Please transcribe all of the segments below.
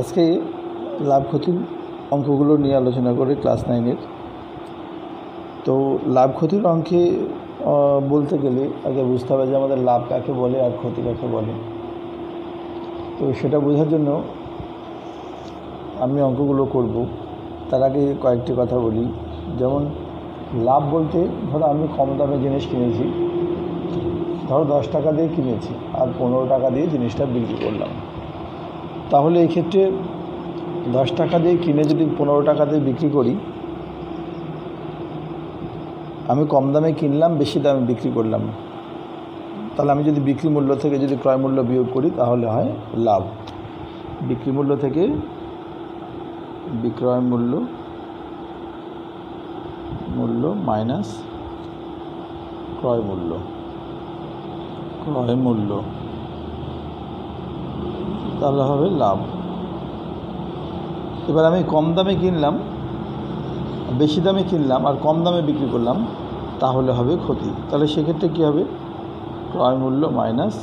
আজকে লাভ ক্ষতির অঙ্কগুলো নিয়ে আলোচনা করি ক্লাস 9-এর। তো লাভ ক্ষতির অঙ্কে বলতে গেলে আগে বুঝতে হবে যে আমাদের লাভ কাকে বলে আর ক্ষতি কাকে বলে। তো সেটা বোঝার জন্য আমি অঙ্কগুলো করব। তার আগে কয়েকটি কথা বলি। যেমন লাভ বলতে ধরো আমি কম দামে জিনিস কিনেছি, ধরো 10 টাকা দিয়ে কিনেছি আর 15 টাকা দিয়ে জিনিসটা বিক্রি করলাম। তাহলে এই ক্ষেত্রে 10 টাকা দিয়ে কিনে যদি 15 টাকা দিয়ে বিক্রি করি, আমি কম দামে কিনলাম, বেশি দামে বিক্রি করলাম, তাহলে আমি যদি বিক্রি মূল্য থেকে যদি ক্রয় মূল্য বিয়োগ করি তাহলে হয় লাভ। বিক্রি মূল্য থেকে বিক্রয় মূল্য মাইনাস ক্রয় মূল্য তাহলে হবে লাভ। এবার আমি কম দামে কিনলাম, বেশি দামে কিনলাম আর কম দামে বিক্রি করলাম, তাহলে হবে ক্ষতি। তাহলে সেক্ষেত্রে কী হবে? ক্রয় মূল্য মাইনাস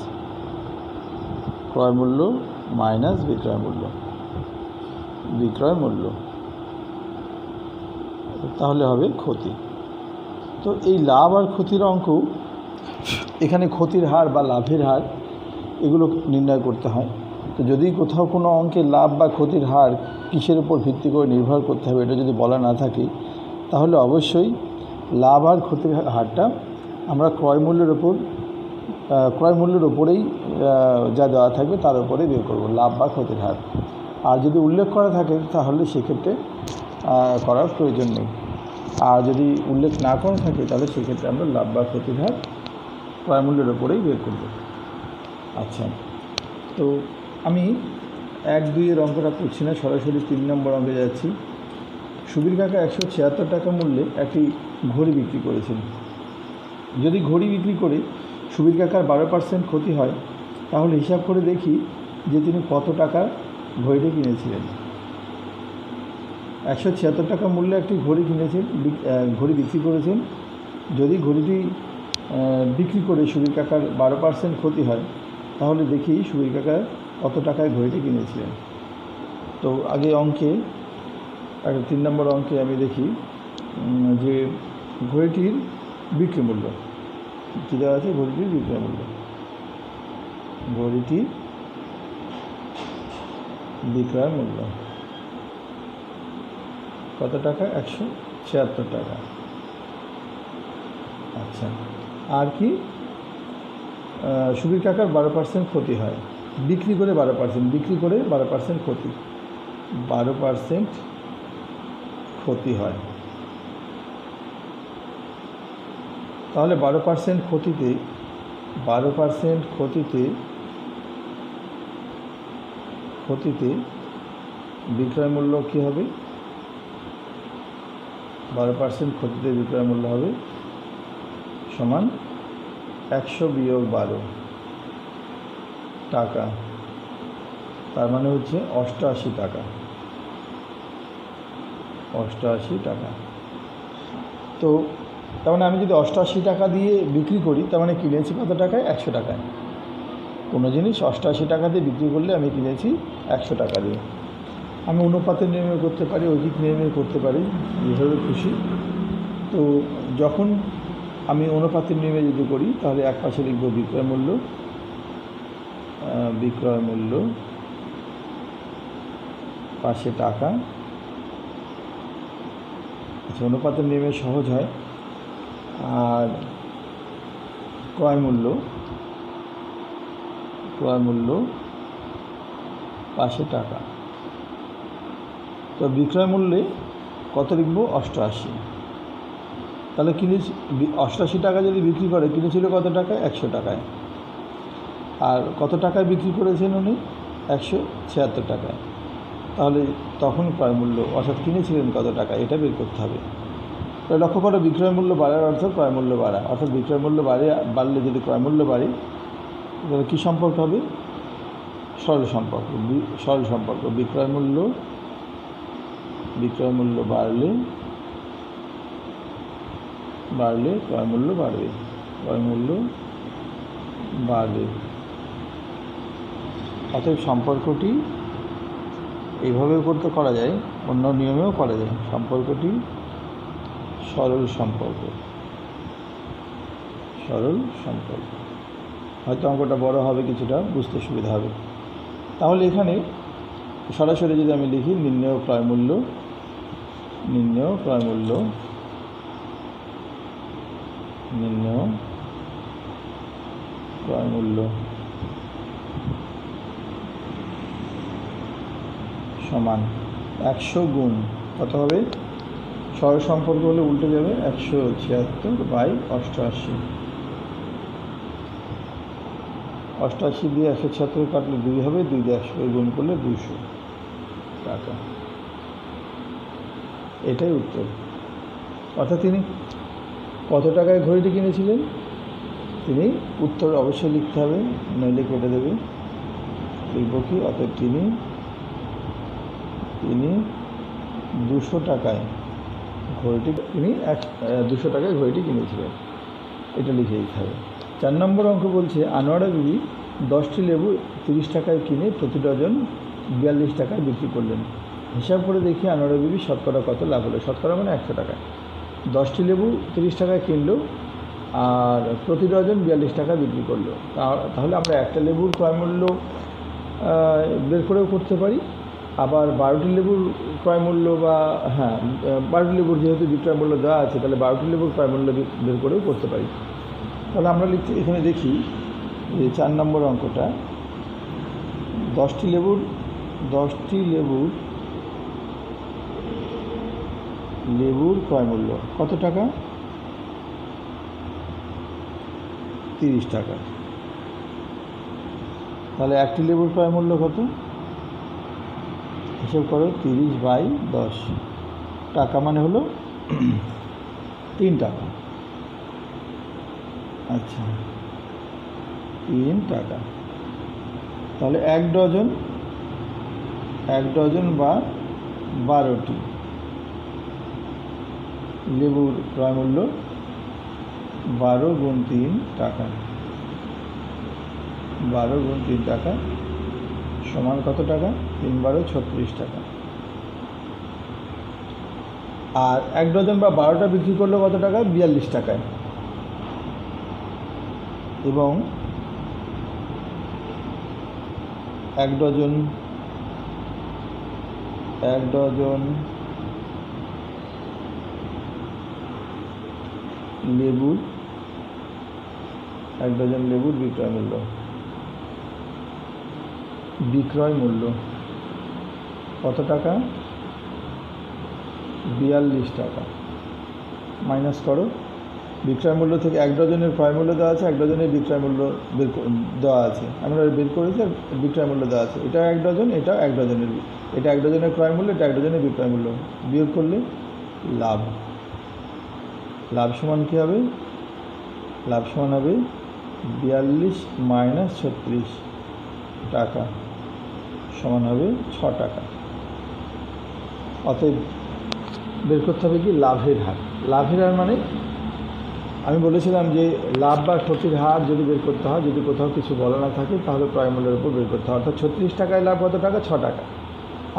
বিক্রয় মূল্য তাহলে হবে ক্ষতি। তো এই লাভ আর ক্ষতির অঙ্ক, এখানে ক্ষতির হার বা লাভের হার এগুলো নির্ণয় করতে হয়। তো যদি কোথাও কোনো অঙ্কে লাভ বা ক্ষতির হার কিসের উপর ভিত্তি করে নির্ভর করতে হবে এটা যদি বলা না থাকে, তাহলে অবশ্যই লাভ আর ক্ষতির হারটা আমরা ক্রয় মূল্যের ওপরেই যা দেওয়া থাকবে তার উপরেই বের করব লাভ বা ক্ষতির হার। আর যদি উল্লেখ করা থাকে তাহলে সেক্ষেত্রে করার প্রয়োজন নেই। আর যদি উল্লেখ না করা থাকে তাহলে সেক্ষেত্রে আমরা লাভ বা ক্ষতির হার ক্রয় মূল্যের ওপরেই বের করব। আচ্ছা, তো আমি 1-2 অঙ্কটা করছি না, সরাসরি 3 নম্বর অঙ্কে যাচ্ছি। সুবীর কাকা 176 টাকা মূল্যে একটি ঘড়ি বিক্রি করেছেন। যদি ঘড়ি বিক্রি করে সুবীর কাকার 12% ক্ষতি হয়, তাহলে হিসাব করে দেখি যে তিনি কত টাকার ঘড়িটি কিনেছিলেন। 176 টাকা মূল্যে একটি ঘড়ি বিক্রি করেছেন। যদি ঘড়িটি বিক্রি করে সুবীর কাকার 12% ক্ষতি হয়, তাহলে দেখি সুবীর কাকা কত টাকায় ঘড়িটি কিনেছিলেন। তো আগে 3 নম্বর অঙ্কে আমি দেখি যে ঘড়িটির বিক্রয় মূল্য কী দেওয়া আছে। ঘড়িটির বিক্রয় মূল্য কত টাকা? 176 টাকা। আচ্ছা, আর কি? সুবীর কাকার 12% ক্ষতি হয়, বিক্রি করে 12% ক্ষতি 12% ক্ষতি হয়। তাহলে 12% ক্ষতিতে বিক্রয় মূল্য কী হবে? 12% ক্ষতিতে বিক্রয় মূল্য হবে সমান 100 বিয়োগ 12 টাকা, তার মানে হচ্ছে 88 টাকা। তো তার মানে আমি যদি 88 টাকা দিয়ে বিক্রি করি, তার মানে কিনেছি কত টাকায়? 100 টাকায়। কোনো জিনিস 88 টাকা দিয়ে বিক্রি করলে আমি কিনেছি 100 টাকা দিয়ে। আমি অনুপাতের নিয়মে করতে পারি, ঐকিক নিয়মে করতে পারি, যেভাবে খুশি। তো যখন আমি অনুপাতের নিয়মে যদি করি, তাহলে এক পাশে লিখব বিক্রয় মূল্য পাশে টাকা। আচ্ছা, অনুপাতের নিয়মে সহজ হয়। আর ক্রয় মূল্য পাশে টাকা। তো বিক্রয় মূল্যে কত লিখব? 88। তাহলে 88 টাকা যদি বিক্রি করে, কিনেছিল কত টাকায়? 100 টাকায়। আর কত টাকায় বিক্রি করেছেন উনি? 176 টাকায়। তাহলে তখন ক্রয় মূল্য, অর্থাৎ কিনেছিলেন কত টাকা, এটা বের করতে হবে। তো লক্ষ্য করো, বিক্রয় মূল্য বাড়ার অর্থ ক্রয় মূল্য বাড়া, অর্থাৎ বিক্রয় মূল্য বাড়লে যদি ক্রয় মূল্য বাড়ে, তাহলে কী সম্পর্ক হবে? সরল সম্পর্ক। বিক্রয় মূল্য বাড়লে ক্রয় মূল্য বাড়বে। অতএব সম্পর্কটি এইভাবেও করতে করা যায়, অন্য নিয়মেও করা যায়। সম্পর্কটি সরল সম্পর্ক, সরল সম্পর্ক। হয়তো অঙ্কটা বড় হবে, কিছুটা বুঝতে সুবিধা হবে। তাহলে এখানে সরাসরি যদি আমি লিখি নির্ণেয় ক্রয় মূল্য, নির্ণেয় ক্রয় মূল্য, নির্ণেয় ক্রয় মূল্য সমান 100 গুণ কত হবে? সরল সম্পর্ক হলে উল্টে যাবে, 176/88। 88 দিয়ে 176 কাটলে 2 হবে, 2 দিয়ে 100 গুণ করলে 200 টাকা। এটাই উত্তর। অর্থাৎ তিনি কত টাকায় ঘড়িটি কিনেছিলেন, তিনি উত্তর অবশ্যই লিখতে হবে, নইলে কেটে দেবে। লিখব কি? অর্থাৎ তিনি 200 টাকায় ঘড়িটি, তিনি 200 টাকায় ঘড়িটি কিনেছিলেন, এটা লিখে দিতে হবে। 4 নম্বর অঙ্ক বলছে আনোয়ারা বিবি 10টি লেবু 30 টাকায় কিনে প্রতি ডজন 42 টাকায় বিক্রি করলেন। হিসাব করে দেখি আনোয়ারা বিবি শতকরা কত লাভ হলো। শতকরা মানে 100 টাকায়। 10টি লেবু 30 টাকায় কিনলো আর প্রতি ডজন 42 টাকা বিক্রি করলো। তাহলে আমরা একটা লেবুর ক্রয় মূল্য বের করেও করতে পারি, আবার 12টি লেবুর ক্রয় মূল্য, বা 12টি লেবুর যেহেতু বিক্রয় মূল্য দেওয়া আছে, তাহলে 12টি লেবুর ক্রয় মূল্য বের করেও করতে পারি। তাহলে আমরা এখানে দেখি যে 4 নম্বর অঙ্কটা, 10টি লেবুর ক্রয় মূল্য কত টাকা? 30 টাকা। তাহলে একটি লেবুর ক্রয় মূল্য কত? হিসেব করো, 30/10 টাকা মানে হলো 3 টাকা। আচ্ছা, 3 টাকা। তাহলে 1 ডজন বা 12টি লেবুর ক্রয় মূল্য 12 গুণ 3 টাকা। 12 গুণ 3 টাকা সমান কত টাকা? 3 × 36 টাকা। আর 1 ডজন বা 12টা বিক্রি করলে কত টাকা? 42 টাকায়। এবং 1 ডজন লেবুর বিক্রয় মূল্য কত টাকা? 42 টাকা। মাইনাস করো, বিক্রয় মূল্য থেকে 1 ডজনের ক্রয় মূল্য দেওয়া আছে, 1 ডজনের বিক্রয় মূল্য দেওয়া আছে, আমরা বের করেছি, বিক্রয় মূল্য দেওয়া আছে। এটা 1 ডজন, এটা 1 ডজনের, এটা 1 ডজনের ক্রয় মূল্য, এটা 1 ডজনের বিক্রয় মূল্য। বিয়োগ করলে লাভ সমান কী হবে? লাভ সমান হবে 42 - 36 টাকা সমান হবে 6 টাকা। অতএব বের করতে হবে কি? লাভের হার। লাভের হার মানে আমি বলেছিলাম যে লাভ বা ক্ষতির হার যদি বের করতে হয়, যদি কোথাও কিছু বলা না থাকে, তাহলে ক্রয় মূল্যের উপর বের করতে হয়। অর্থাৎ 36 টাকায় লাভ কত টাকা? 6 টাকা।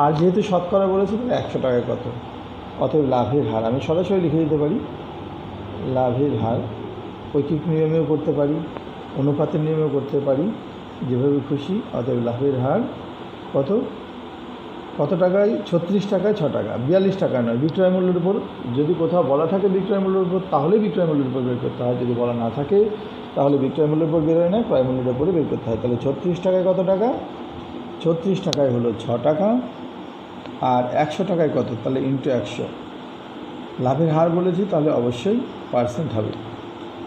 আর যেহেতু শতকরা বলেছি, তাহলে 100 টাকায় কত? অতএব লাভের হার আমি সরাসরি লিখে দিতে পারি। লাভের হার ঐকিক নিয়মেও করতে পারি, অনুপাতের নিয়মেও করতে পারি, যেভাবে খুশি। অতএব লাভের হার কত টাকায়? 36 টাকায় 6 টাকা, 42 টাকা নয়। বিক্রয় মূল্যের উপর যদি কোথাও বলা থাকে বিক্রয় মূল্যের উপর, তাহলে বিক্রয় মূল্যের উপর বের করতে হয়। যদি বলা না থাকে, তাহলে বিক্রয় মূল্যের উপর বের হয় না, ক্রয় মূল্যের উপরে বের করতে হয়। তাহলে 36 টাকায় কত টাকা? 36 টাকায় হলো 6 টাকা। আর 100 টাকায় কত? তাহলে ইন্টু 100। লাভের হার বলেছি, তাহলে অবশ্যই পার্সেন্ট হবে।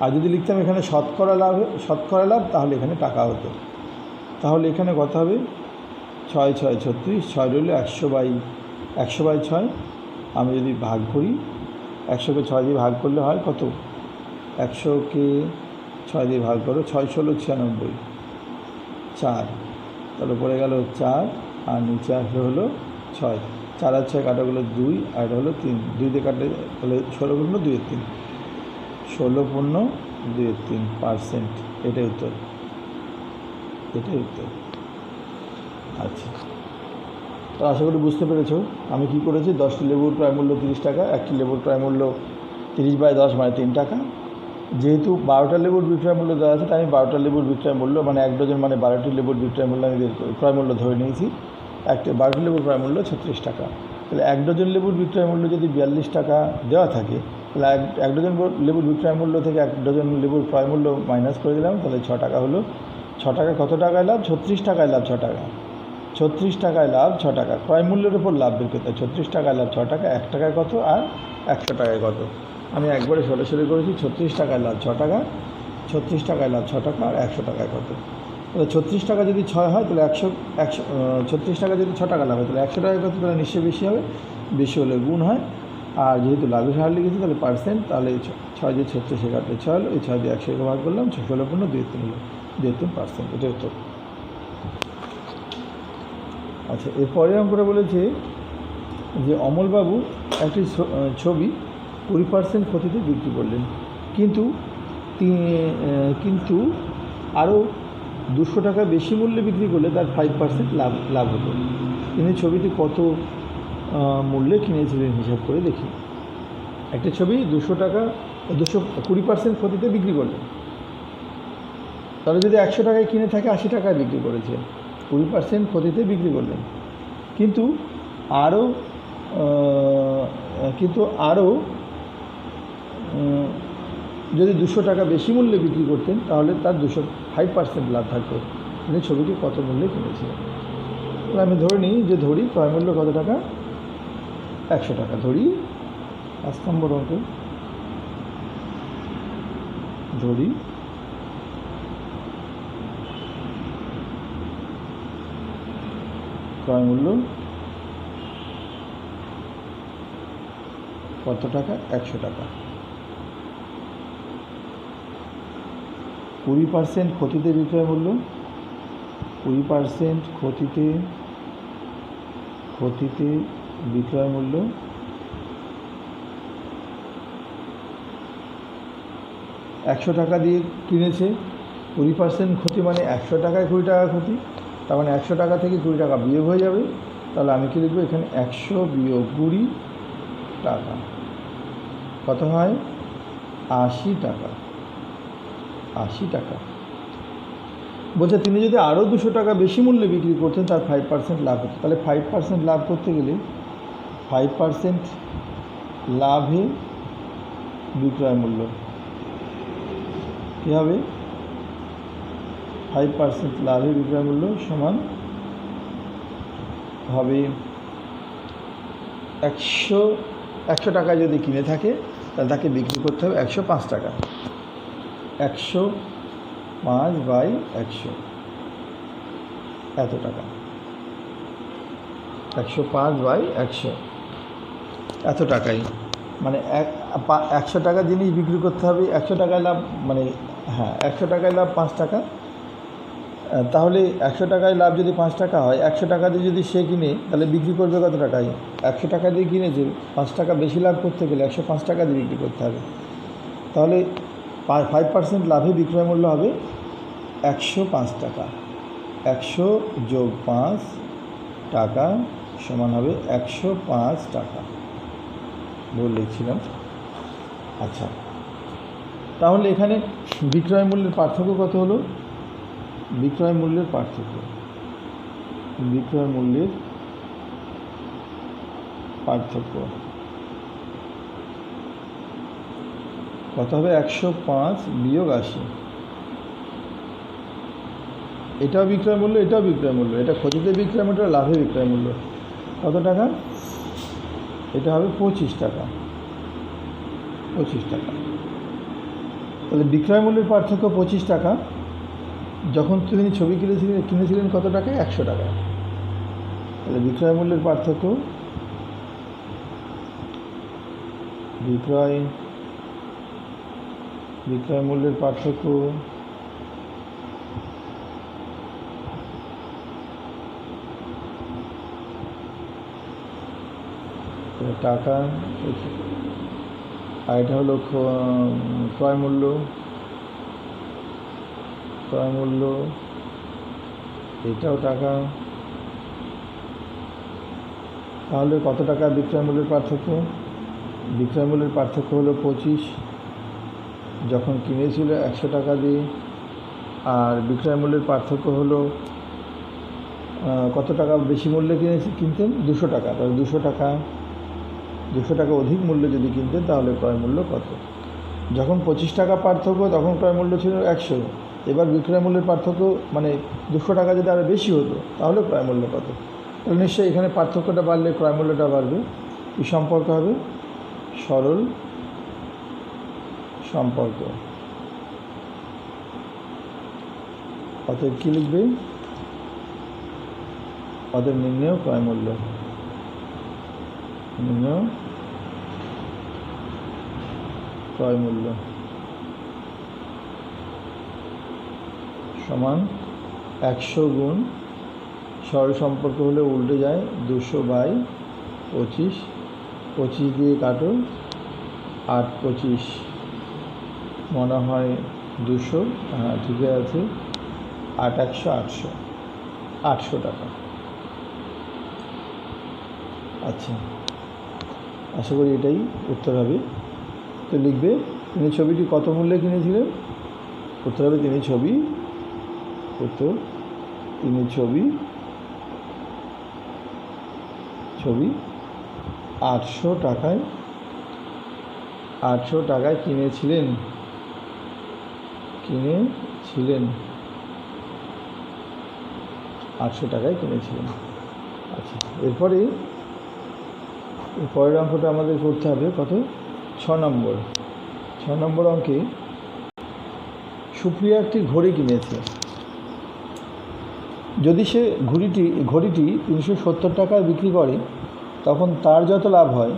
আর যদি লিখতাম এখানে শতকরা লাভ, তাহলে এখানে টাকা হতো। তাহলে এখানে কত হবে? 6 × 6 = 36, 6 রইল 100/6। আমি যদি ভাগ করি, 100কে 6 দিয়ে ভাগ করলে হয় কত? 100কে 6 দিয়ে ভাগ করো, 6 × 16 = 96, 4। তাহলে পড়ে গেল 4, আর নিচে আসলে হলো 6। 4 আর 6 কাটা গেলো 2, আর এটা হলো 3। 2 দিয়ে কাটলে তাহলে 16×2=3, 16/2=3%। এটাই উত্তর। আচ্ছা। তো আশা করি বুঝতে পেরেছো আমি কি করেছি। 10টি লেবুর প্রায় মূল্য 30 টাকা, একটি লেবুর প্রায় মূল্য 30/10 মানে 3 টাকা। যেহেতু 12টা লেবুর বিক্রয় মূল্য দেওয়া আছে, তাই আমি 12টা লেবুর বিক্রয় মূল্য মানে 1 ডজন মানে 12টি লেবুর বিক্রয় মূল্য আমি ক্রয় মূল্য ধরে নিয়েছি। 12টি লেবুর প্রায় মূল্য 36 টাকা। তাহলে 1 ডজন লেবুর বিক্রয় মূল্য যদি 42 টাকা দেওয়া থাকে, তাহলে 1 ডজন লেবুর বিক্রয় মূল্য থেকে 1 ডজন লেবুর ক্রয় মূল্য মাইনাস করে দিলাম, তাহলে 6 টাকা হলো। 6 টাকা কত টাকায় লাভ? 36 টাকায় লাভ 6 টাকা। 36 টাকায় লাভ 6 টাকা। ক্রয় মূল্যের উপর লাভ বের করতে হয়। 36 টাকায় লাভ 6 টাকা, 1 টাকায় কত আর 100 টাকায় কত। আমি একবারে সরাসরি করেছি। 36 টাকায় লাভ 6 টাকা, 36 টাকায় লাভ 6 টাকা আর 100 টাকায় কত। তাহলে 36 টাকা যদি 6 হয় তাহলে 36 টাকা যদি 6 টাকা লাভ হয় তাহলে 100 টাকায় কত, তাহলে নিশ্চয়ই বেশি হবে। বেশি হলে গুণ হয়। আর যেহেতু লাভের হার লিখেছি তাহলে পার্সেন্ট, তাহলে 6 দিয়ে 36 কাটলে 6 হলো। এই 6 দিয়ে 100 ভাগ করলাম, 16.23 হলো, 23%। এটা উত্তর। আচ্ছা, এরপরে অঙ্কটা বলেছে যে অমলবাবু একটি ছবি 20% ক্ষতিতে বিক্রি করলেন, কিন্তু আরও 200 টাকা বেশি মূল্যে বিক্রি করলে তার 5% লাভ হতো। তিনি ছবিটি কত মূল্যে কিনেছিলেন হিসাব করে দেখি। একটা ছবি 220% ক্ষতিতে বিক্রি করলেন, তাহলে যদি 100 টাকায় কিনে থাকে 80 টাকায় বিক্রি করেছে। 20% ক্ষতিতে বিক্রি করলেন, কিন্তু আরও যদি 200 টাকা বেশি মূল্যে বিক্রি করতেন তাহলে তার 5% লাভ থাকতো। তিনি ছবিটি কত মূল্যে কিনেছিলেন? তাহলে আমি ধরি ক্রয় মূল্য কত টাকা? 100 টাকা ধরি। 5 নম্বর অঙ্ক ধরি ক্রয় মূল্য কত টাকা? 100 টাকা। 20% ক্ষতিতে বিক্রয় মূল্য, 20% ক্ষতিতে বিক্রয় মূল্য 100 টাকা দিয়ে কিনেছে। 20% ক্ষতি মানে 100 টাকায় 20 টাকা ক্ষতি, তার মানে 100 টাকা থেকে 20 টাকা বিয়োগ হয়ে যাবে। তাহলে আমি কি লিখবো এখানে? 100 বিয়োগ 20 টাকা কত হয়? 80 টাকা। 80 টাকা বলছে তিনি যদি আরও 200 টাকা বেশি মূল্যে বিক্রি করতেন তার 5% লাভ হতো। তাহলে 5% লাভ করতে গেলে 5% লাভে বিক্রয় মূল্য কী হবে? 5% লাভে বিক্রয় মূল্য সমান হবে 100 টাকায় যদি কিনে থাকে তাহলে তাকে বিক্রি করতে হবে 105 টাকা। 105/100 এত টাকা। 105/100 এত টাকাই মানে 100 টাকা জিনিস বিক্রি করতে হবে। 100 টাকায় লাভ মানে 100 টাকায় লাভ 5 টাকা। তাহলে 100 টাকায় লাভ যদি 5 টাকা হয়, 100 টাকা দিয়ে যদি সে কিনে তাহলে বিক্রি করবে কত টাকায়? 100 টাকা দিয়ে কিনেছে, 5 টাকা বেশি লাভ করতে গেলে 105 টাকা দিয়ে বিক্রি করতে হবে। তাহলে 5% লাভে বিক্রয় মূল্য হবে 105 টাকা। 100 যোগ 5 টাকা সমান হবে 105 টাকা। ভুল লিখছিলাম। আচ্ছা, তাহলে এখানে বিক্রয় মূল্যের পার্থক্য কত হলো? বিক্রয় মূল্যের পার্থক্য কত হবে? 105 বিয়োগ 80। এটাও বিক্রয় মূল্য, এটাও বিক্রয় মূল্য। এটা ক্ষতিতে বিক্রয় মূল্য, লাভে বিক্রয় মূল্য। কত টাকা? এটা হবে 25 টাকা। 25 টাকা। তাহলে বিক্রয় মূল্যের পার্থক্য 25 টাকা। যখন তিনি ছবি কিনেছিলেন কত টাকায়? 100 টাকায়। তাহলে বিক্রয় মূল্যের পার্থক্য বিক্রয় মূল্যের পার্থক্য টাকা, আর এটা হলো ক্রয় মূল্য। এটাও টাকা, তাহলে কত টাকা বিক্রয় মূল্যের পার্থক্য? বিক্রয় মূল্যের পার্থক্য হলো 25, যখন কিনেছিল 100 টাকা দিয়ে। আর বিক্রয় মূল্যের পার্থক্য হলো কত টাকা বেশি মূল্যে কিনতেন? 200 টাকা। তাহলে 200 টাকা অধিক মূল্যে যদি কিনতেন তাহলে ক্রয় মূল্য কত? যখন 25 টাকা পার্থক্য তখন ক্রয় মূল্য ছিল 100। এবার বিক্রয় মূল্যের পার্থক্য মানে 200 টাকা যদি আরও বেশি হতো তাহলে ক্রয় মূল্য কত? তাহলে নিশ্চয়ই এখানে পার্থক্যটা বাড়লে ক্রয় মূল্যটা বাড়বে। কী সম্পর্ক হবে? সরল সম্পর্ক। অতএব কী লিখবে? অতএব নির্ণেয় ক্রয় মূল্য, নির্ণেয় ক্রয় মূল্য সমান 100 গুণ সরল সম্পর্ক হলে উল্টে যায় 200/25। 25 দিয়ে কাটো, 8 25 মনে হয় 200, হ্যাঁ ঠিকই আছে, 8 100 800 টাকা। আচ্ছা, আশা করি এটাই উত্তর হবে। তো লিখবে তিনি ছবিটি কত মূল্যে কিনেছিলেন? উত্তর হবে তিনি ছবি 800 টাকায় কিনেছিলেন। 800 টাকায় কিনেছিলেন। আচ্ছা, পরের অঙ্কটা আমাদের করতে হবে কত? 6 নম্বর অঙ্কে সুপ্রিয়া একটি ঘড়ি কিনেছে। যদি সে ঘড়িটি 370 টাকায় বিক্রি করে তখন তার যত লাভ হয়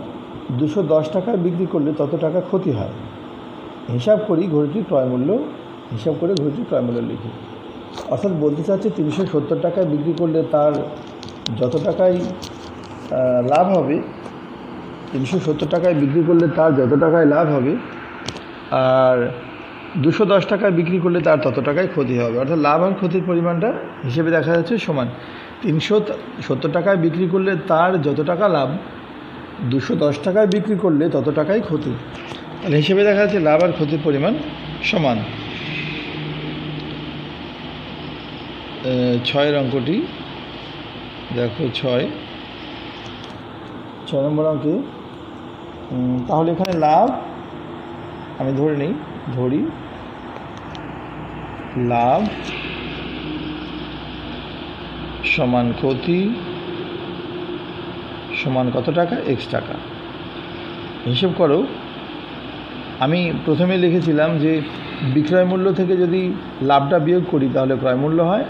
210 টাকায় বিক্রি করলে তত টাকা ক্ষতি হয়। হিসাব করে ঘড়িটির ক্রয় মূল্য লিখি। অর্থাৎ বলতে চাচ্ছে 370 টাকায় বিক্রি করলে তার যত টাকাই লাভ হবে, 370 টাকায় বিক্রি করলে তার যত টাকায় লাভ হবে, আর 210 টাকায় বিক্রি করলে তার তত টাকায় ক্ষতি হবে। অর্থাৎ লাভ আর ক্ষতির পরিমাণটা হিসেবে দেখা যাচ্ছে সমান। 370 টাকায় বিক্রি করলে তার যত টাকা লাভ, 210 টাকায় বিক্রি করলে তত টাকাই ক্ষতি। তাহলে হিসেবে দেখা যাচ্ছে লাভ আর ক্ষতির পরিমাণ সমান। 6 অঙ্কটি দেখো, 6 নম্বর অঙ্কে তাহলে এখানে লাভ আমি ধরি লাভ সমান ক্ষতি সমান কত টাকা? x টাকা। হিসেব করো। আমি প্রথমে লিখেছিলাম যে বিক্রয় মূল্য থেকে যদি লাভটা বিয়োগ করি তাহলে ক্রয় মূল্য হয়,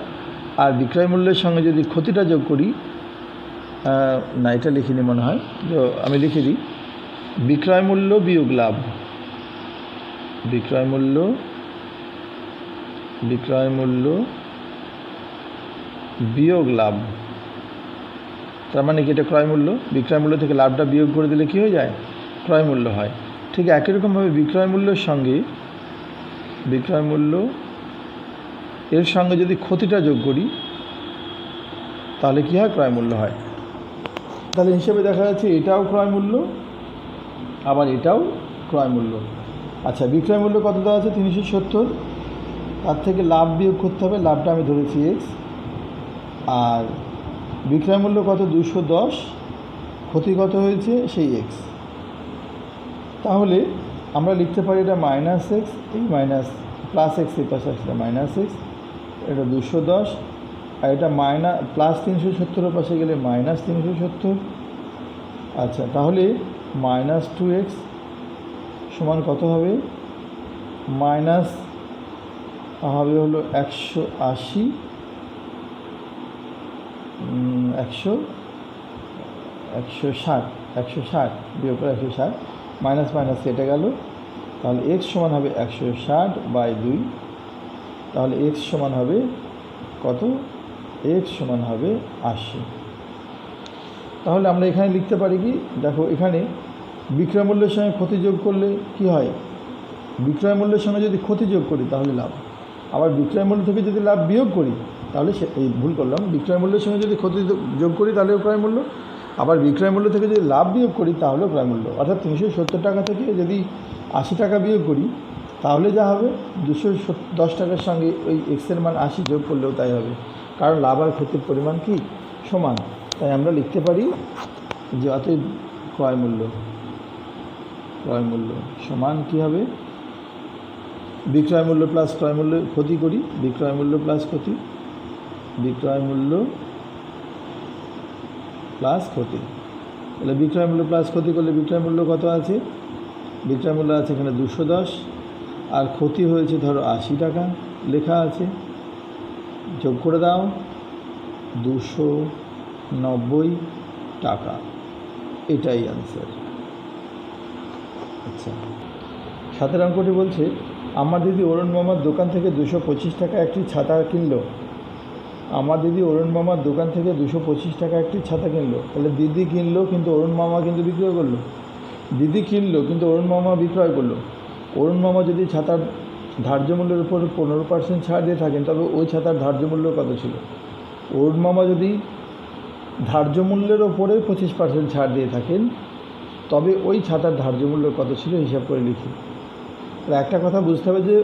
আর বিক্রয় মূল্যের সঙ্গে যদি ক্ষতিটা যোগ করি, না এটা লিখিনি মনে হয়, আমি লিখে দিই বিক্রয় মূল্য বিয়োগ লাভ। বিক্রয় মূল্য বিয়োগ লাভ, তার মানে কি এটা ক্রয় মূল্য। বিক্রয় মূল্য থেকে লাভটা বিয়োগ করে দিলে কি হয়ে যায়? ক্রয় মূল্য হয়। ঠিক একই রকমভাবে বিক্রয় মূল্যের সঙ্গে এর সঙ্গে যদি ক্ষতিটা যোগ করি তাহলে কি হয়? ক্রয় মূল্য হয়। তাহলে হিসেবে দেখা যাচ্ছে এটাও ক্রয় মূল্য, আবার এটাও ক্রয় মূল্য। আচ্ছা, বিক্রয় মূল্য কত দেওয়া আছে? 370। তার থেকে লাভ বিয়োগ করতে হবে, লাভটা আমি ধরেছি x, আর বিক্রয় মূল্য কত? 210, ক্ষতি কত হয়েছে? সেই x। তাহলে আমরা লিখতে পারি এটা -x, এই +x এই পাশে আসলে -x, এটা 210, আর এটা +370 পাশে গেলে -370। আচ্ছা, তাহলে -2x সমান কত হবে? হবে হলো 180, 160 বিয়োগ করে 160, মাইনাস কেটে গেল। তাহলে x সমান হবে 160/2। তাহলে x সমান হবে কত? x সমান হবে 80। তাহলে আমরা এখানে লিখতে পারি কি? দেখো, এখানে বিক্রয় মূল্যের সঙ্গে ক্ষতি যোগ করলে কি হয়? বিক্রয় মূল্যের সঙ্গে যদি ক্ষতি যোগ করি তাহলে লাভ, আবার বিক্রয় মূল্য থেকে যদি লাভ বিয়োগ করি তাহলে ভুল করলাম, বিক্রয় মূল্যের সঙ্গে যদি ক্ষতি যোগ করি তাহলেও ক্রয় মূল্য, আবার বিক্রয় মূল্য থেকে যদি লাভ বিয়োগ করি তাহলেও ক্রয় মূল্য, অর্থাৎ 370 টাকা থেকে যদি 80 টাকা বিয়োগ করি তাহলে যা হবে 210 টাকার সঙ্গে ওই এক্সের মান 80 যোগ করলেও তাই হবে, কারণ লাভ আর ক্ষতির পরিমাণ কি সমান। তাই আমরা লিখতে পারি যে অতএব ক্রয় মূল্য সমান কী হবে, বিক্রয় মূল্য প্লাস ক্রয় মূল্য, ক্ষতি করি বিক্রয় মূল্য প্লাস ক্ষতি, বিক্রয় মূল্য প্লাস ক্ষতি। তাহলে বিক্রয় মূল্য প্লাস ক্ষতি করলে বিক্রয় মূল্য কত আছে, বিক্রয় মূল্য আছে এখানে 210, আর ক্ষতি হয়েছে ধরো 80 টাকা লেখা আছে, যোগ করে দাও 290 টাকা, এটাই আনসার। আচ্ছা, 7 অঙ্কটি বলছে আমার দিদি অরুণ মামার দোকান থেকে 225 টাকা একটি ছাতা কিনলো। আমার দিদি অরুণ মামার দোকান থেকে 225 টাকা একটি ছাতা কিনলো। তাহলে দিদি কিনলো কিন্তু অরুণ মামা কিন্তু বিক্রয় করলো, দিদি কিনলো কিন্তু অরুণ মামা বিক্রয় করলো। অরুণ মামা যদি ছাতার ধার্য মূল্যের উপর 15% ছাড় দিয়ে থাকেন তবে ওই ছাতার ধার্য মূল্য কত ছিল। অরুণ মামা যদি ধার্য মূল্যের ওপরে 25% ছাড় দিয়ে থাকেন তবে ওই ছাতার ধার্য মূল্য কত ছিল হিসাব করে লিখি। তাহলে একটা কথা বুঝতে হবে যে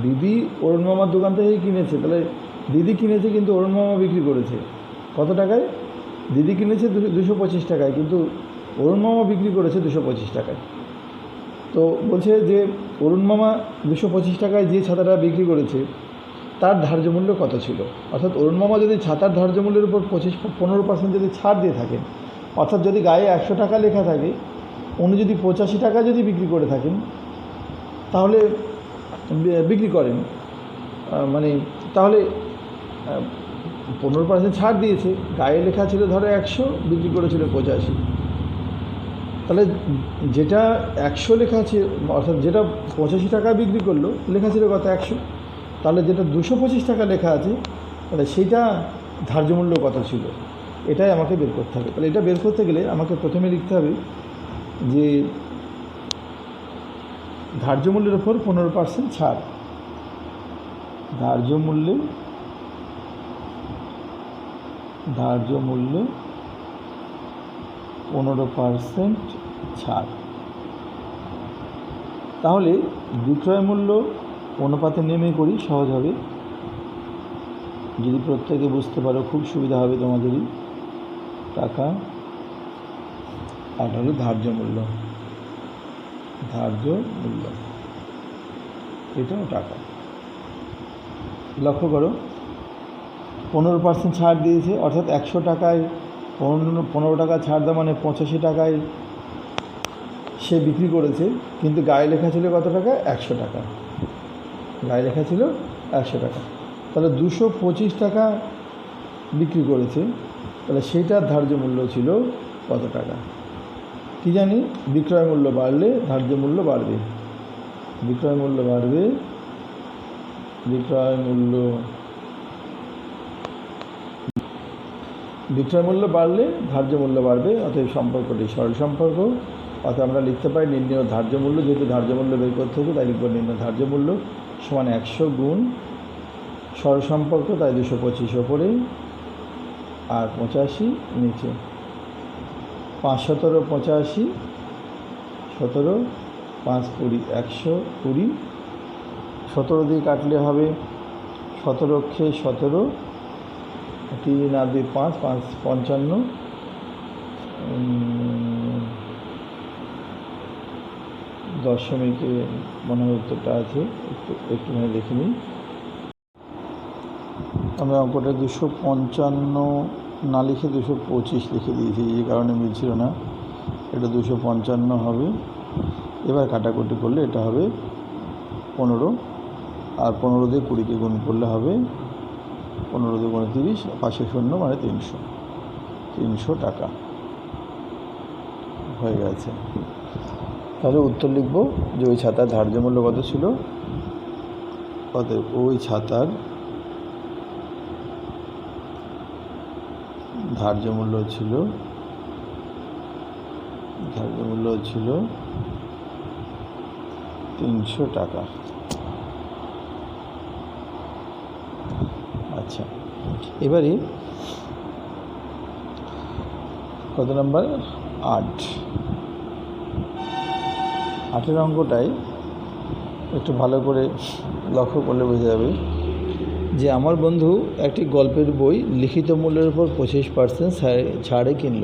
দিদি অরুণ মামার দোকান থেকেই কিনেছে, তাহলে দিদি কিনেছে কিন্তু অরুণ মামা বিক্রি করেছে কত টাকায়, দিদি কিনেছে 225 টাকায় কিন্তু অরুণ মামা বিক্রি করেছে 225 টাকায়। তো বলছে যে অরুণ মামা 225 টাকায় যে ছাতাটা বিক্রি করেছে তার ধার্য মূল্য কত ছিল, অর্থাৎ অরুণ মামা যদি ছাতার ধার্য মূল্যের উপর 15% যদি ছাড় দিয়ে থাকেন, অর্থাৎ যদি গায়ে 100 টাকা লেখা থাকে উনি যদি 85 টাকা যদি বিক্রি করে থাকেন তাহলে বিক্রি করেন, মানে তাহলে 15% ছাড় দিয়েছে, গায়ে লেখা ছিল ধরো 100, বিক্রি করেছিল 85, তাহলে যেটা 100 লেখা আছে অর্থাৎ যেটা 85 টাকা বিক্রি করলো লেখা ছিল কত 100, তাহলে যেটা 225 টাকা লেখা আছে তাহলে সেইটা ধার্য মূল্য কত ছিল, এটাই আমাকে বের করতে হবে। তাহলে এটা বের করতে গেলে আমাকে প্রথমে লিখতে হবে যে ধার্য মূল্যের ওপর 15% ছাড়, ধার্য মূল্যে 15% ছাড়। তাহলে বিক্রয় মূল্য অনুপাতে নেমে করি, সহজ হবে, যদি প্রত্যেকে বুঝতে পারো খুব সুবিধা হবে তোমাদেরই। টাকা আর হলো ধার্য মূল্য, এটাও টাকা। লক্ষ্য করো 15% ছাড় দিয়েছে, অর্থাৎ 100 টাকায় 15 টাকা ছাড় দেওয়া মানে 85 টাকায় সে বিক্রি করেছে, কিন্তু গায়ে লেখা ছিল কত টাকা 100 টাকা, গায়ে লেখা ছিল 100 টাকা। তাহলে 225 টাকা বিক্রি করেছে, তাহলে সেইটার ধার্য মূল্য ছিল কত টাকা। কি জানি বিক্রয় মূল্য বাড়লে ধার্য মূল্য বাড়বে, বিক্রয় মূল্য বাড়বে, বিক্রয় মূল্য বাড়লে ধার্য মূল্য বাড়বে, অতএব সম্পর্কটি সরল সম্পর্ক। অর্থাৎ আমরা লিখতে পারি নির্ণয় ধার্য মূল্য, যেহেতু ধার্য মূল্য বের করতে হবে তাই লিখব নির্ণয় ধার্য মূল্য সমান 100 গুণ সরল সম্পর্ক, তাই 225 ওপরে আর 85 নিচে, 5 17 85, 17 5 20 120, 17 দিয়ে কাটলে হবে 17 অক্ষে 17, 3 আর 2 5, 5 55, দশমিকে মনে হয় উত্তরটা আছে, একটুখানি দেখে নিই। আমরা অঙ্কটা 255 না লিখে 225 লিখে দিয়েছি, এই কারণে মিলছিল না, এটা 255 হবে। এবার কাটাকুটি করলে এটা হবে 15, আর 15 দিয়ে 20কে গুণ করলে হবে 15 দিয়ে 30, পাশে শূন্য মানে 300 টাকা হয়ে গেছে। তাহলে উত্তর লিখব যে ওই ছাতার ধার্য মূল্য কত ছিল, অতএব ওই ছাতার ধার্য মূল্য ছিল 300 টাকা। আচ্ছা, এবারে কত নম্বর? 8। 8-এর অঙ্কটাই একটু ভালো করে লক্ষ্য করলে বোঝা যাবে যে আমার বন্ধু একটি গল্পের বই লিখিত মূল্যের উপর 25% ছাড়ে কিনল।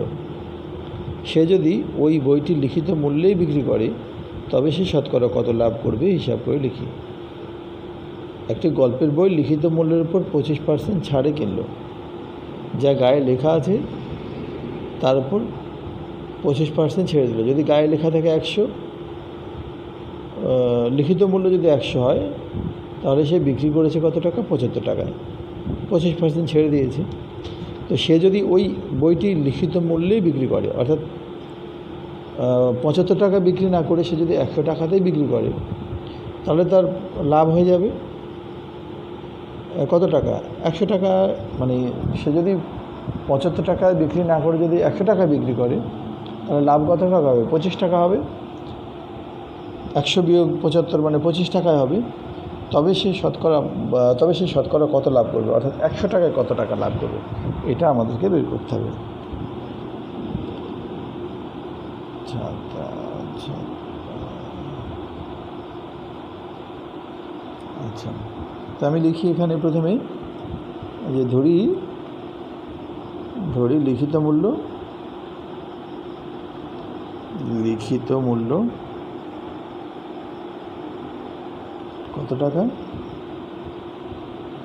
সে যদি ওই বইটি লিখিত মূল্যেই বিক্রি করে তবে সে শতকরা কত লাভ করবে হিসাব করে লিখি। একটি গল্পের বই লিখিত মূল্যের উপর 25% ছাড়ে কিনল, যা গায়ে লেখা আছে তার উপর 25% ছেড়ে দিল। যদি গায়ে লেখা থাকে 100, লিখিত মূল্য যদি 100 হয় তাহলে সে বিক্রি করেছে কত টাকা? 75 টাকায়, 25% ছেড়ে দিয়েছে। তো সে যদি ওই বইটি লিখিত মূল্যেই বিক্রি করে, অর্থাৎ 75 টাকা বিক্রি না করে সে যদি 100 টাকাতেই বিক্রি করে তাহলে তার লাভ হয়ে যাবে কত টাকা? 100 টাকা। মানে সে যদি 75 টাকায় বিক্রি না করে যদি 100 টাকায় বিক্রি করে তাহলে লাভ কত টাকা হবে? 25 টাকা হবে। 100 বিয়োগ 75 মানে 25 টাকায় হবে। তবে সে শতকরা কত লাভ করবে, অর্থাৎ 100 টাকায় কত টাকা লাভ করবে, এটা আমাদেরকে বের করতে হবে। আচ্ছা, তো আমি লিখি এখানে প্রথমে যে ধরি লিখিত মূল্য কত টাকা?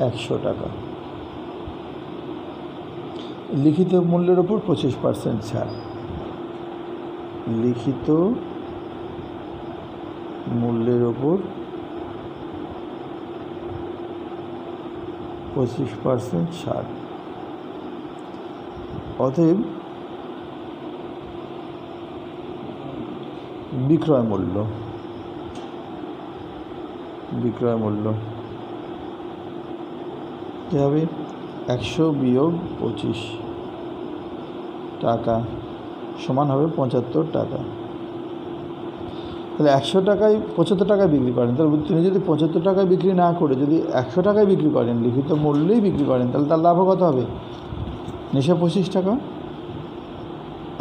100 টাকা। লিখিত মূল্যের ওপর 25% ছাড়। লিখিত মূল্যের ওপর 25% ছাড়। অতএব বিক্রয় মূল্য কী হবে? 100 বিয়োগ 25 টাকা সমান হবে 75 টাকা। তাহলে 100 টাকায় 75 টাকায় বিক্রি করেন, তাহলে তিনি যদি 75 টাকায় বিক্রি না করে যদি 100 টাকায় বিক্রি করেন, লিখিত মূল্যেই বিক্রি করেন, তাহলে তার লাভ কত হবে? 925 টাকা।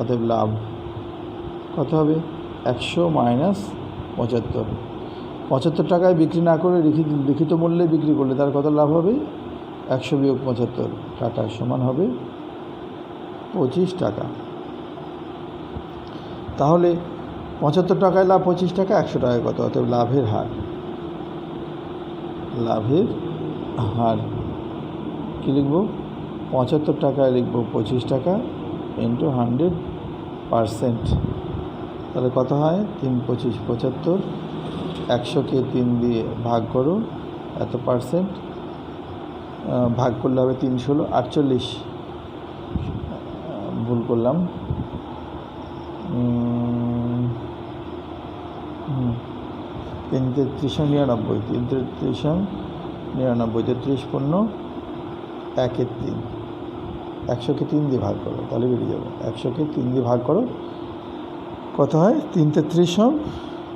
অতএব লাভ কত হবে? 100 মাইনাস 75। 75 টাকায় বিক্রি না করে লিখিত মূল্যে বিক্রি করলে তার কত লাভ হবে? 100 বিয়োগ 75 টাকা সমান হবে 25 টাকা। তাহলে 75 টাকায় লাভ 25 টাকা, 100 টাকায় কত? অতএব লাভের হার কী লিখব? 75 টাকায় লিখব 25 টাকা ইন্টু 100%। তাহলে কত হয়? 3 25 75। 100কে 3 দিয়ে ভাগ করো, এত পার্সেন্ট ভাগ করলে হবে 3 16 48। ভুল করলাম, 3 33 99, 3 33 99, 33 পূর্ণ 1-এর 3। 100কে 3 দিয়ে ভাগ করো, তাহলে বেরিয়ে যাবে। 100কে 3 দিয়ে ভাগ করো, কত হয়? 3 33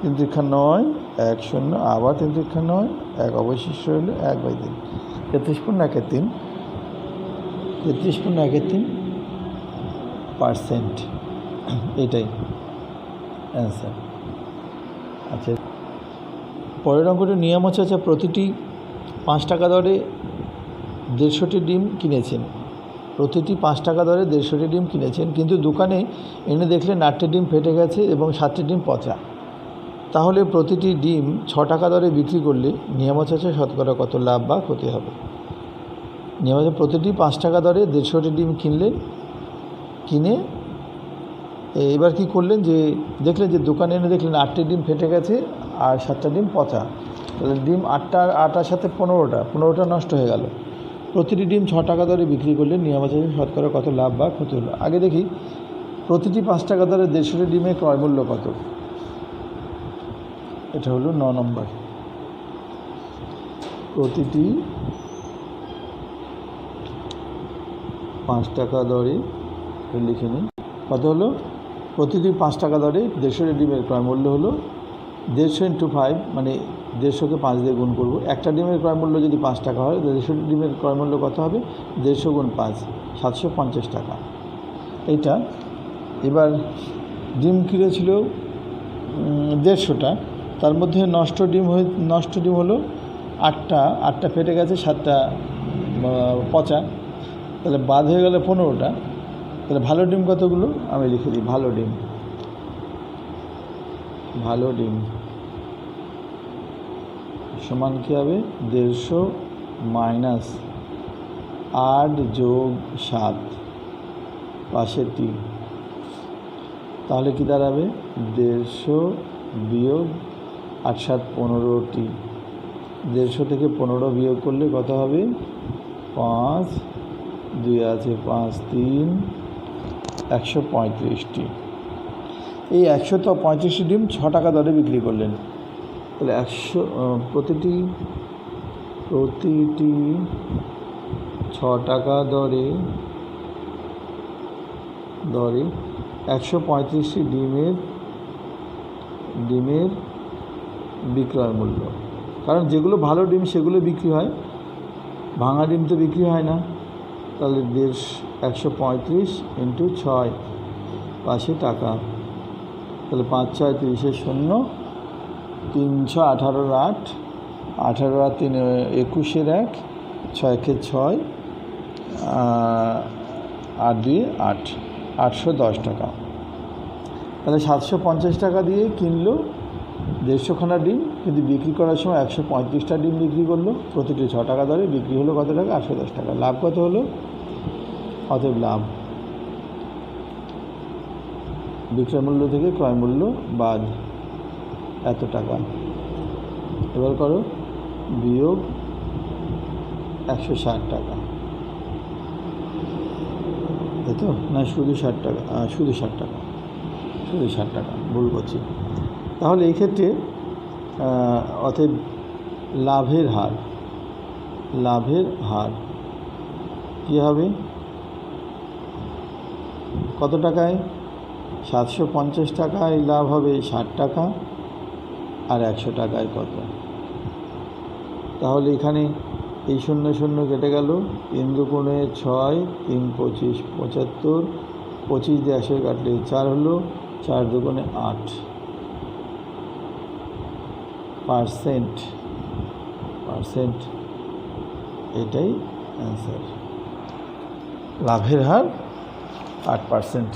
3 3 9, 1 0, আবার 3 3 9, 1 অবশিষ্ট হলো 1/3। 33 পূর্ণ 1-এর 3, 33 পূর্ণ 1-এর 3%। এটাই অ্যান্সার। আচ্ছা, পরের অঙ্কটি নিয়ম হচ্ছে প্রতিটি 5 টাকা দরে 150টি ডিম কিনেছেন। প্রতিটি 5 টাকা দরে 150টি ডিম কিনেছেন, কিন্তু দোকানে এনে দেখলেন 8টি ডিম ফেটে গেছে এবং 7টি ডিম পচা। তাহলে প্রতিটি ডিম 6 টাকা দরে বিক্রি করলে নিয়ম হচ্ছে শতকরা কত লাভ বা ক্ষতি হবে? নিয়ম হচ্ছে প্রতিটি 5 টাকা দরে 150টি ডিম কিনে এবার কি করলেন, যে দেখলেন যে দোকানে এনে দেখলেন 8টি ডিম ফেটে গেছে আর 7টা ডিম পচা। তাহলে ডিম 8টার সাথে 15টা নষ্ট হয়ে গেল। প্রতিটি ডিম 6 টাকা দরে বিক্রি করলে নিয়ম আছে শতকরা কত লাভ বা ক্ষতি হলো? আগে দেখি প্রতিটি 5 টাকা দরে 150টি ডিমের ক্রয় মূল্য কত। এটা হলো 9 নম্বর। প্রতিটি 5 টাকা দরে লিখে নিন, কত হলো? প্রতিটি 5 টাকা দরে 150টি ডিমের ক্রয় মূল্য হলো 150 ইন্টু 5, মানে 150কে 5 দিয়ে গুণ করবো। একটা ডিমের ক্রয় মূল্য যদি 5 টাকা হয়, 150টি ডিমের ক্রয় মূল্য কত হবে? 150 গুণ 5, 750 টাকা। এইটা এবার ডিম কিনেছিল 150টা, তার মধ্যে নষ্ট ডিম হলো 8টা ফেটে গেছে, 7টা পচা, তাহলে বাদ হয়ে গেল 15টা। তাহলে ভালো ডিম কতগুলো আমি লিখে দিই। ভালো ডিম সমান কী হবে, 150 মাইনাস 8 যোগ 7 পাশের টি, তাহলে কি দাঁড়াবে 150 বিয়োগ 8 7 15টি। 150 থেকে 15 বিয়োগ করলে কত হবে, 5 2 আছে 5 3 135টি। এই 135টি ডিম 6 টাকা দরে বিক্রি করলেন। তাহলে প্রতিটি 6 টাকা দরে 135টি ডিমের বিক্রয় মূল্য। কারণ যেগুলো ভালো ডিম সেগুলো বিক্রি হয়, ভাঙা ডিম তো বিক্রি হয় না। তাহলে 135 ইন্টু 6 পাশে টাকা, তাহলে 5 6 30 0, 318 8, 18 আর 3 21 1, 6 কে 6, 8 2 8, 810 টাকা। তাহলে 750 টাকা দিয়ে কিনলো 150খানা ডিম, কিন্তু বিক্রি করার সময় 135টা ডিম বিক্রি করলো। প্রতিটি 6 টাকা দরে বিক্রি হলো কত টাকা, 810 টাকা। লাভ কত হলো, অতএব লাভ বিক্রয় মূল্য থেকে ক্রয় মূল্য বাদ এত টাকা। এবার করো বিয়োগ 160 টাকা, তাই তো না, শুধু 60 টাকা, শুধু 60 টাকা, ভুল করছি। তাহলে এই ক্ষেত্রে অতএব লাভের হার কী হবে, কত টাকায়, 750 টাকায় লাভ হবে 60 টাকা, আর 100 টাকায় কত। তাহলে এখানে এই 0 0 কেটে গেল, 3 দুগুণে 6, 3 25 75, 25 দিয়ে 100 কাটলে 4 হলো, 4 দুগুণে 8 পার্সেন্ট, এটাই অ্যান্সার। লাভের হার 8%।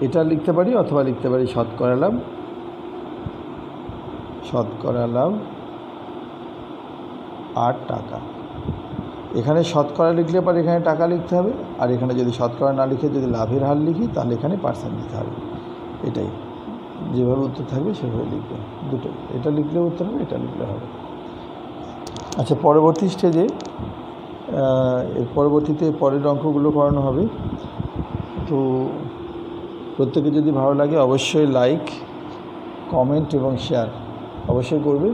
এটা লিখতে পারি, অথবা লিখতে পারি শতকরা লাভ 8 টাকা। এখানে শতকরা লিখলে পরে এখানে টাকা লিখতে হবে, আর এখানে যদি শতকরা না লিখে যদি লাভের হার লিখি তাহলে এখানে পার্সেন্ট লিখতে হবে। এটাই যেভাবে উত্তর থাকবে সেভাবে লিখবে, দুটোই। এটা লিখলে উত্তর হবে, এটা লিখলে হবে। আচ্ছা, পরবর্তী স্টেজে এর পরবর্তীতে পরের অঙ্কগুলো করানো হবে। তো প্রত্যেকে যদি ভালো লাগে অবশ্যই লাইক, কমেন্ট এবং শেয়ার অবশ্যই করবে,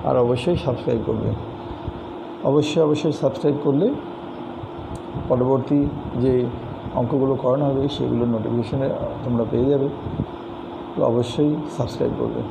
আর অবশ্যই সাবস্ক্রাইব করবে। অবশ্যই সাবস্ক্রাইব করলে পরবর্তী যে অঙ্কগুলো করানো হবে সেগুলোর নোটিফিকেশনে তোমরা পেয়ে যাবে। তো অবশ্যই সাবস্ক্রাইব করবে।